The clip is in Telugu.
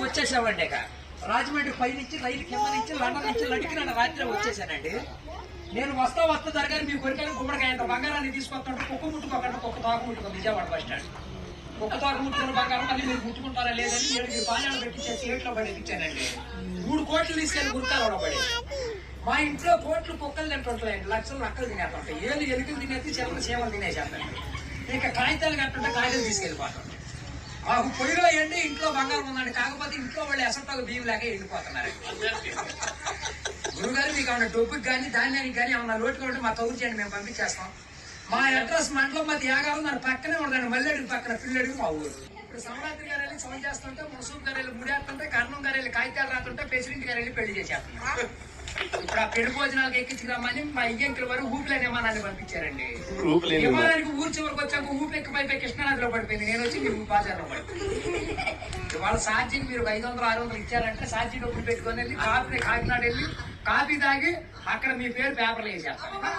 వచ్చేసామండి. ఇక రాజమండ్రి పై నుంచి రైలు కింద నుంచి లండన్ నుంచి లడికిన రాత్రి వచ్చేసానండి. నేను వస్తా జరగాలి మీ కొరికలు గుమ్మడికాయ అంత బంగారాన్ని తీసుకొస్తుంటే కుక్క ముట్టుకోకుండా కుక్క తోక ముట్టుకో విజయవాడ బస్ స్టాండ్. కుక్క తోక ముట్టుకున్న బంగారం మళ్ళీ మీరు ముట్టుకుంటారా లేదని 7 పానాలు పెట్టించేసి ఏట్లో పడేపించానండి. 3 కోట్లు తీసుకెళ్ళి గుర్తాలు పడి మా ఇంట్లో కోట్లు కుక్కలు తింటుంటాయండి, లక్షలు నక్కలు తినేస్తుంటాయి. ఏళ్ళు ఎలుకలు తినేసి చిల్లర సేవలు తినేసేస్తాయండి. ఇక కాగితాలు కట్టుంటే కాగితాలు తీసుకెళ్ళిపోతాం. మాకు పొయ్యిలో ఎండి ఇంట్లో బంగారం ఉందండి, కాకపోతే ఇంట్లో వాళ్ళు ఎసంటాలు బియ్యం లేక ఎండిపోతున్నారు. గురుగారు మీకు ఏమన్నా డబ్బుకి కానీ ధాన్యానికి కానీ ఏమన్నా లోటుగా ఉంటే మా తౌరు చేయండి, మేము పంపించేస్తాం. మా అడ్రస్ మండలం మధ్య యాగాలు దాని పక్కనే ఉండండి, మల్లెడికి పక్కన పిల్లడికి మా ఊరు. ఇప్పుడు సమరాత్రి గారు వెళ్ళి సౌండ్ చేస్తుంటే, మున్సూబ్ గారు వెళ్ళి ముడేస్తుంటే, కర్ణం గారు వెళ్ళి కాగితాలు రాస్తుంటే, ప్రెసిడెంట్ గారు వెళ్ళి పెళ్లి చేసేస్తున్నాం. ఇప్పుడు ఆ పెళ్లి భోజనాలకు ఎక్కించుకురామని మా ఇయ్యంకుల వారు ఊపిలేని విమానాన్ని పంపించారండి. విమానానికి ఊరు చివరికి వచ్చాక ఊపెక్కి పైపై కృష్ణానదిలో పడిపోయింది. నేను వచ్చి మీరు బాజార్లో పడిపోయింది. వాళ్ళ సాధ్యకి మీరు 500-600 ఇచ్చారంటే సాధ్య డబ్బులు పెట్టుకొని వెళ్ళి కాఫీ కాకినాడ వెళ్ళి కాఫీ తాగి అక్కడ మీ పేరు పేపర్లు వేసేస్తాను.